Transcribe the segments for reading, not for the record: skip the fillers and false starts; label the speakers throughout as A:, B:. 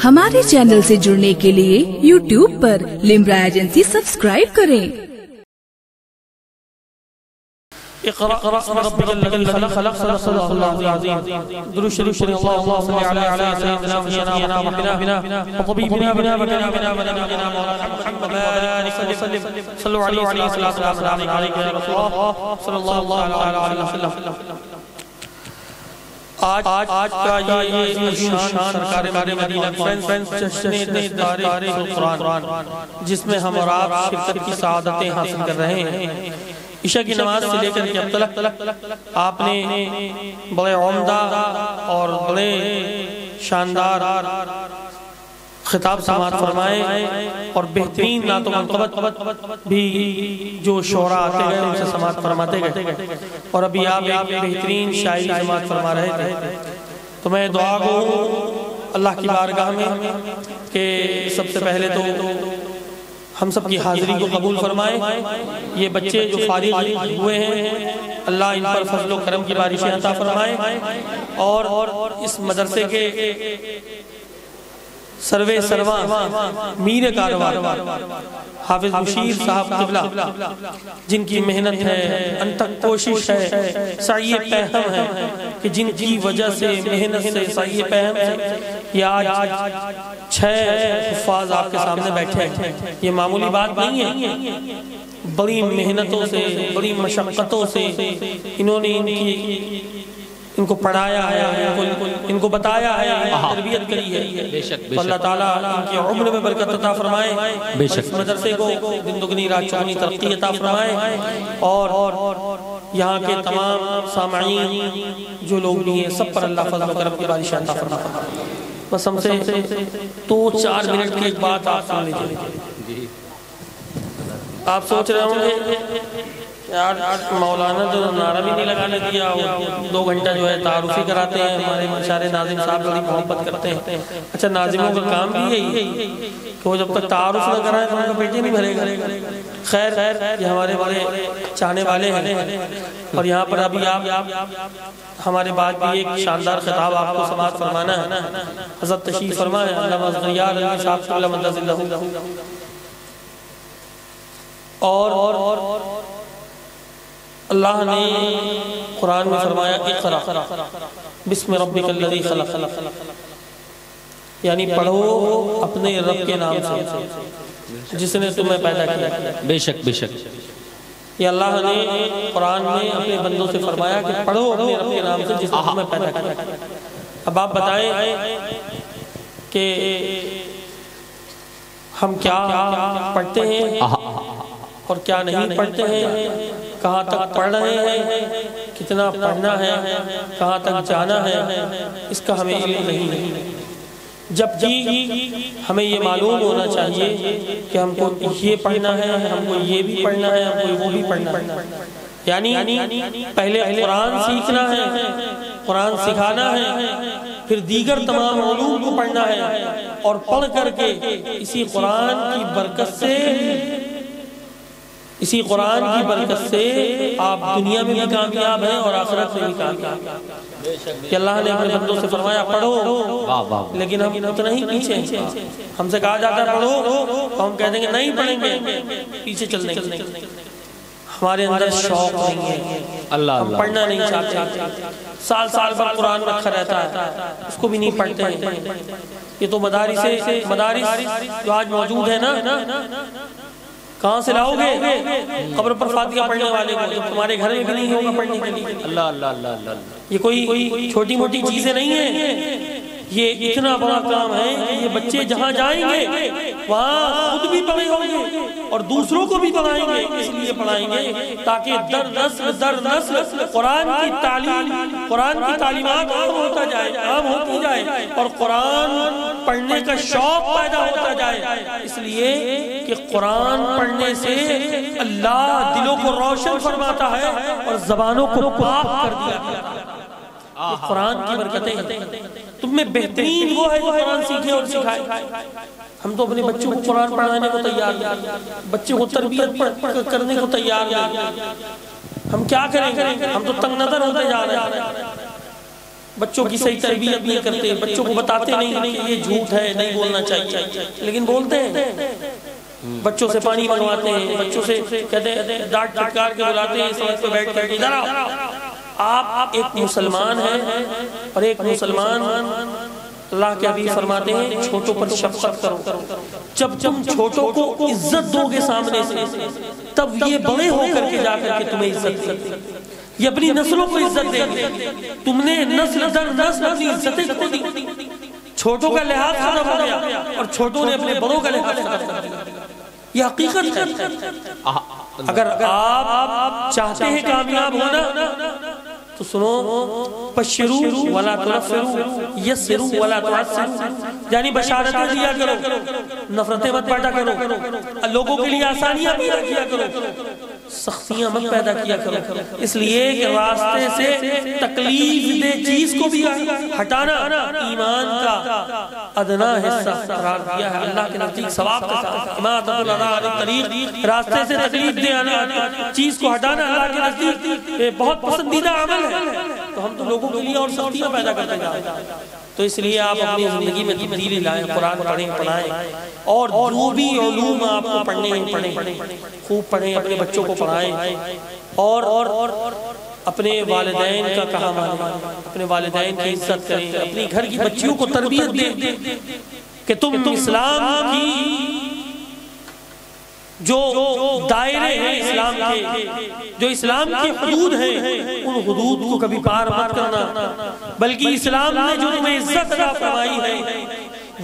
A: ہمارے چینل سے جڑنے کے لیے YouTube پر لمرا ایجنسی سبسکرائب کریں۔
B: اقرأ ربك الذي خلق صدق الله العظيم درود شریف اللهم صل على سيدنا ونبينا وطبيبنا ونبينا محمد وسلم صلوا عليه السلام عليك يا رسول الله صلى الله عليه وسلم۔ آج کا یہ عظیم شان سرکار مدینہ جشن دیدار قرآن جس میں ہم اور آپ شرکت کی سعادتیں حاصل کر رہے ہیں، عشاء کی نماز سے لے کر کے اب تک آپ نے بڑے عمدہ اور بڑے شاندار خطاب سماعت فرمائے اور بہترین نعت و منقبت بھی جو شعراء آتے گئے ان سے سماعت فرماتے گئے، اور ابھی آپ ایک بہترین شاعری سماعت فرما رہے تھے۔ تو میں دعا گو اللہ کی بارگاہ میں کہ سب سے پہلے تو ہم سب کی حاضری کو قبول فرمائے، یہ بچے جو فارغ ہوئے ہیں اللہ ان پر فضل و کرم کی بارشیں عطا فرمائے، اور اس مدرسے کے سروے سرواں میر کاروان حافظ مشیر صاحب قبلہ جن کی محنت ہے، انتک کوشش ہے، سعی پہم ہے، کہ جن کی وجہ سے محنت سے سعی پہم سے یہ آج 6 حفاظ آپ کے سامنے بیٹھے ہیں۔ یہ معمولی بات نہیں ہے، بڑی محنتوں سے بڑی مشقتوں سے انہوں نے ان کو پڑھایا ہے، ان کو بتایا ہے، تربیت کری ہے۔ اللہ تعالیٰ ان کی عمر میں برکت عطا فرمائے، اس مدرسے کو دن دگنی رات چوگنی ترقی عطا فرمائے، اور یہاں کے تمام سامعین جو لوگ بھی ہیں سب پر اللہ فضل و کرم کی بارش عطا فرمائے۔ بس ہم سے 2-4 منٹ کی ایک بات آپ سن لیجیے۔ آپ سوچ رہے ہوں گے یار مولانا جو نعرہ بھی نہیں لگانے دیا، 2 گھنٹہ جو ہے تعارفی کراتے ہیں، ہمارے مشار ناظم صاحب بڑی محبت کرتے ہیں۔ اچھا ناظموں کا کام بھی یہی ہے کہ وہ جب تک تعارف نہ کرائیں تو ان کا پیٹ نہیں بھرے گا۔ خیر یہ ہمارے بڑے چاہنے والے ہیں، اور یہاں پر ابھی آپ ہمارے بعد بھی ایک شاندار خطاب آپ کو سماعت فرمانا ہے۔ حضرت تشریف فرما ہے علامہ زکریا علیہ صاحب صلی اللہ علیہ وسلم، اور اللہ نے قرآن میں فرمایا اقرأ بسم ربک الذی خلق، یعنی پڑھو اپنے رب کے نام سے جس نے تمہیں پیدا کیا۔
C: بے شک بے شک
B: یہ اللہ نے قرآن میں اپنے بندوں سے فرمایا کہ پڑھو اپنے رب کے نام سے جس نے تمہیں پیدا کیا۔ اب آپ بتائیں کہ ہم کیا پڑھتے ہیں اور کیا نہیں پڑھتے ہیں، کہاں تک پڑھ رہے ہیں، کتنا پڑھنا ہے، کہاں تک جانا ہے، اس کا ہمیں علم نہیں ہے۔ جبکہ ہمیں یہ معلوم ہونا چاہیے کہ ہم کو یہ پڑھنا ہے، ہم کو یہ بھی پڑھنا ہے، ہم کو وہ بھی پڑھنا ہے۔ یعنی پہلے قرآن سیکھنا ہے، قرآن سکھانا ہے، پھر دیگر تمام علوم کو پڑھنا ہے، اور پڑھ کر کے اسی قرآن کی برکت سے آپ دنیا میں بھی کامیاب ہیں اور آخرت میں بھی کامیاب ہیں۔ کہ اللہ نے اپنے بندوں سے فرمایا پڑھو، لیکن ہم اتنا ہی پیچھے ہیں۔ ہم سے کہا جاتا ہے پڑھو تو ہم کہہ دیں گے نہیں پڑھیں گے، پیچھے چل دیں گے۔ ہمارے اندر شوق نہیں ہے، ہم پڑھنا نہیں چاہتے، سال پر قرآن رکھا رہتا ہے، اس کو بھی نہیں پڑھتے ہیں۔ یہ تو مدارس جو آج موجود ہے نا، کہاں سے لاؤ گے قبر پر فاتحہ پڑھنے والے کو جب تمہارے گھر میں بھی نہیں ہوگا پڑھنے کے لیے؟ اللہ اللہ اللہ اللہ، یہ کوئی چھوٹی موٹی چیزیں نہیں ہیں، یہ اتنا بڑا کام ہے کہ یہ بچے جہاں جائیں گے وہاں خود بھی پڑھیں گے اور دوسروں کو بھی پڑھائیں گے۔ اس لیے پڑھائیں گے تاکہ در نسل قرآن کی تعلیمات عام ہوتی جائے اور قرآن پڑھنے کا شوق پیدا ہوتا جائے۔ اس لیے کہ قرآن پڑھنے سے اللہ دلوں کو روشن فرماتا ہے اور زبانوں کو پاک کر دیا جاتا ہے۔ قرآن کی برکتیں ہیں۔ تم میں بہترین وہ ہے جو قرآن سیکھے اور سکھائے۔ ہم تو اپنے بچوں کو قرآن پڑھانے کو تیار ہیں، بچوں کو تربیت کرنے کو تیار ہیں۔ ہم کیا کریں گے؟ ہم تو تنگ نظر ہوتے جا رہے ہیں۔ بچوں کی صحیح تربیت نہیں کرتے، بچوں کو بتاتے نہیں کہ یہ جھوٹ ہے، نہیں بولنا چاہیے، لیکن بولتے ہیں۔ بچوں سے پانی منگواتے ہیں، بچوں سے کہتے ہیں، ڈانٹ پھٹکار کے بلاتے ہیں، سڑک پہ بیٹھ کر کے ادھر آؤ۔ آپ ایک مسلمان ہیں، اور ایک مسلمان اللہ کے حبیب فرماتے ہیں چھوٹوں پر شفقت کرو۔ جب تم چھوٹوں کو عزت دو گے سامنے سے، تب یہ بڑے ہو کر کے جا کر کے تمہیں عزت دیں گے، یہ اپنی نسلوں کو عزت دیں گے۔ تم نے نسل در نسل اپنی عزتیں کھو دی، چھوٹوں کا لحاظ ختم ہو گیا اور چھوٹوں نے اپنے بڑوں کا لحاظ ختم کر دیا۔ یہ حقیقت ہے۔ اگر آپ چاہتے ہیں کامیاب ہونا تو سنو، بشروا ولا تنفروا، یسروا ولا تعسروا، یعنی بشارتیں دیا کرو، نفرتیں مت پیدا کرو، لوگوں کے لیے آسانیاں پیدا کیا کرو، سختیاں مت پیدا کیا کرو، اس لیے کہ راستے سے تکلیف دہ چیز کو بھی ہٹانا ایمان کا ادنا حصہ قرار دیا ہے اللہ کے نزدیک ثواب کا ساتھ۔ امامت اللہ علیہ طریق، راستے سے تکلیف دہ چیز کو ہٹانا اللہ کے نزدیک بہت پسندیدہ عمل ہے، تو ہم تو لوگوں کے لیے اور سختیاں پیدا کرتے جا رہے ہیں۔ تو اس لیے آپ اپنی زندگی میں تبدیلی لائیں، قرآن پڑھیں، پڑھائیں، اور جو بھی علوم آپ کو پڑھنے ہیں پڑھیں، خوب پڑھیں، اپنے بچوں کو پڑھائیں، اور اپنے والدین کا کہا مانیں، اپنے والدین کی عزت کریں، اپنی گھر کی بچیوں کو تربیت دیں کہ تم اسلام کی جو دائرے ہیں اسلام کے، جو اسلام کی حدود ہیں، ان حدود کو کبھی پار مت کرنا، بلکہ اسلام نے جو تمہیں عزت عطا فرمائی ہے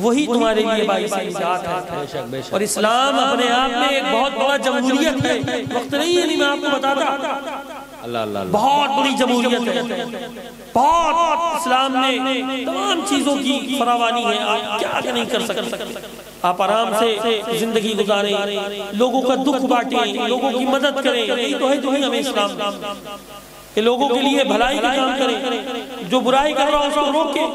B: وہی تمہارے لیے باعث نجات ہے۔ اور اسلام اپنے آپ میں ایک بہت بڑا جمہوریت ہے، وقت نہیں ہے، میں آپ کو بتاتا، بہت بڑی جمہوریت ہے، بہت اسلام میں تمام چیزوں کی فراوانی ہے، آپ کیا نہیں کر سکتے، آپ آرام سے زندگی گزاریں، لوگوں کا دکھ بانٹیں، لوگوں کی مدد کریں، یہی تو ہے جو ہی ہمیں اسلام کہ لوگوں کے لیے بھلائی کا کام کریں، جو برائی کر رہا اس کو روکیں،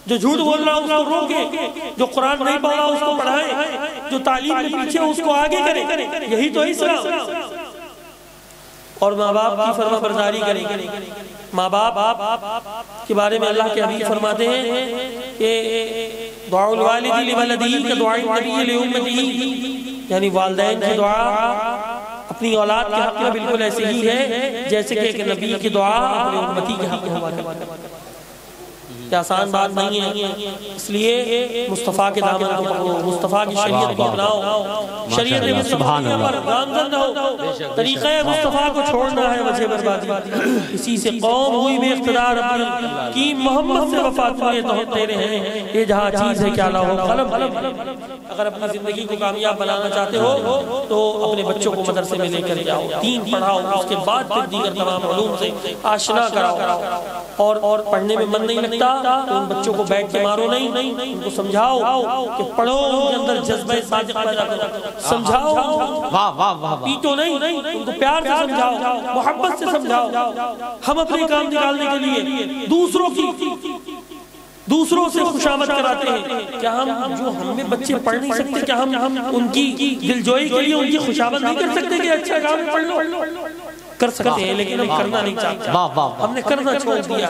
B: جو جھوٹ بول رہا اس کو روکیں، جو قرآن نہیں پڑھ رہا اس کو پڑھائیں، جو تعلیم کے پیچھے اس کو آگے کریں، یہی تو ہے اسلام۔ اور ماں باپ کی فرما برداری کریں، ماں باپ کے بارے میں اللہ کے حبیب فرماتے ہیں کہ دعاء الوالد لولدہ کا دعاء النبی لامتہ، یعنی والدین کی دعا اپنی اولاد کے حق میں بالکل ایسے ہی ہے جیسے کہ ایک نبی کی دعا اپنی امتی کے حق میں ہوا کرتی ہے۔ یہ آسان بات نہیں ہے، اس لیے مصطفیٰ کے دامن کو پکڑو، مصطفیٰ کی شریعت کو اپناؤ، شریعت مصطفیٰ پر گامزن رہو، طریقہ مصطفیٰ کو چھوڑنا ہے وجہ بربادی۔ اسی سے قوم ہوئی بے اقتدار اپنی کی محمد سے وفات ہوئے تو تیرے ہیں، یہ جہاں چیز ہے کیا لاؤ قلم۔ اگر اپنی زندگی کو کامیاب بنانا چاہتے ہو تو اپنے بچوں کو مدرسے میں لے کر جاؤ، دین پڑھاؤ، اس کے بعد پھر دیگر تمام علوم سے آشنا کراؤ، اور پڑھنے میں من نہیں لگتا تو ان بچوں کو بیٹھ کے مارو نہیں، ان کو سمجھاؤ کہ پڑھو، ان کے اندر جذبہ صادق پیدا کرو، سمجھاؤ، پیٹو نہیں، ان کو پیار سے سمجھاؤ، محبت سے سمجھاؤ۔ ہم اپنے کام نکالنے کے لیے دوسروں سے خوشامد کراتے ہیں، کیا ہم جو ہمیں بچے پڑھ نہیں سکتے، کیا ہم ان کی دلجوئی کے لیے ان کی خوشامد نہیں کر سکتے کہ اچھا کام پڑھ لو؟ کر سکتے ہیں، لیکن ہم کرنا نہیں چاہتے، ہم نے کرنا چھوڑ دیا،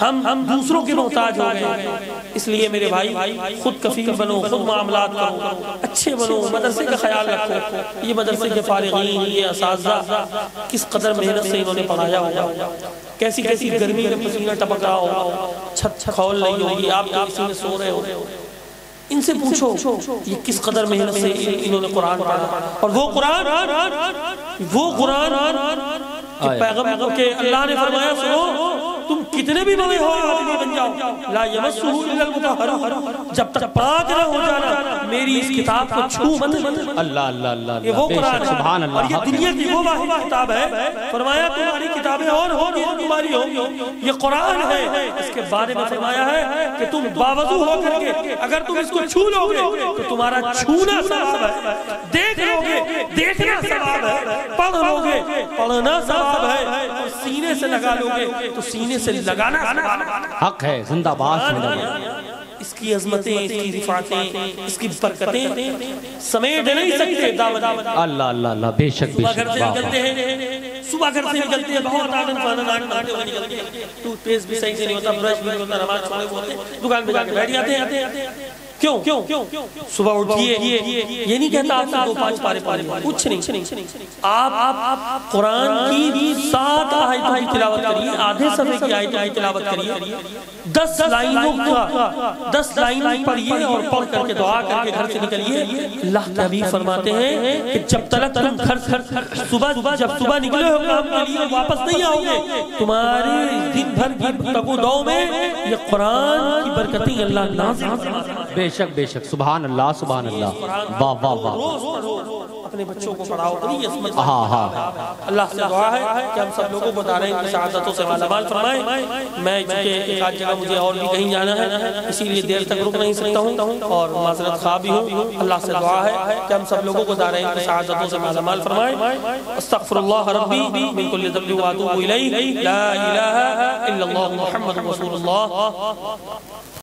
B: ہم دوسروں کے محتاج ہو گئے۔ اس لیے میرے بھائی خود کفیل بنو، خود معاملات کرو، اچھے بنو، مدرسے کا خیال رکھو۔ یہ مدرسے کے فارغین، یہ اساتذہ کس قدر محنت سے انہوں نے پڑھایا ہوگا، کیسی کیسی گرمی میں پسینہ ٹپک رہا ہوگا، چھت کھول رہی ہوگی، آپ اسی میں سو رہے ہو، ان سے پوچھو یہ کس قدر محنت سے انہوں نے قرآن پڑھا، اور وہ قرآن پیغمبر کے اللہ نے فرمایا سنو، تم کتنے بھی بڑے ہو آدمی بن جاؤ، لا یمسہ الا المطہرون، جب تک پاک نہ ہو جانا میری اس کتاب کو چھو مت۔ اللہ، یہ وہ قرآن ہے، اور یہ دنیا کی وہ واحد کتاب ہے، فرمایا تمہاری کتابیں اور ہوگی، تمہاری ہوگی، یہ قرآن ہے۔ اس کے بارے میں فرمایا ہے کہ تم باوضو ہو کر کے اگر تم اس کو چھو لو گے تو تمہارا چھونا ثواب ہے، دیکھ لو گے دیکھنا ثواب ہے، پڑھ لو گے پڑھنا ثواب ہے، اور سینے سے لگا لو گے تو سینے سے لگانا
C: حق ہے۔ زندہ باد
B: اس کی عظمتیں، اس کی رفعتیں، اس کی برکتیں سمیٹ نہیں سکتے دعوت۔
C: اللہ بے شک،
B: گھر سے نکلتے ہیں صبح گھر سے نکلتے ہیں بہت آنند فانند آتے ہوئے نکلتے ہیں، ٹوتھ پیسٹ بھی صحیح سے نہیں ہوتا، برش بھی نہیں ہوتا، نماز چھوڑے ہوتے ہیں، دکان پہ جا کے بیٹھ جاتے ہیں. کیوں؟ صبح اٹھیے، یہ نہیں کہتا آپ سے 2-5 پارے پڑھیں، کچھ نہیں. آپ قرآن کی 7 آیتوں کی تلاوت کریے، آدھے صفحے کی آیتوں کی تلاوت کریے، 10 لائنوں کا 10 لائن پڑھیے اور پڑھ کر کے دعا کر کے گھر سے نکلیے. اللہ کے حبیب فرماتے ہیں کہ جب تک تم جب صبح نکلے ہو کام کے لیے واپس نہیں آؤ گے، تمہارے دن بھر کی تگ و دو میں یہ قرآن کی برکتیں اللہ نازل فرماتا ہے.
C: بے شک سبحان اللہ سبحان اللہ. واہ واہ واہ.
B: اپنے بچوں کو پڑھاؤ، بڑی عظمت. اللہ سے دعا ہے کہ ہم سب لوگوں کو دارین کی سعادتوں سے مالا مال فرمائے. میں چونکہ ایک آدھ جگہ مجھے اور بھی کہیں جانا ہے، اسی لیے دیر تک رک نہیں سکتا ہوں اور معذرت خواہ بھی ہوں. اللہ سے دعا ہے کہ ہم سب لوگوں کو دارین کی سعادتوں سے مالا مال فرمائے. استغفر اللہ ربی من کل ذنب واتوب الیہ، لا الہ الا اللہ محمد رسول اللہ.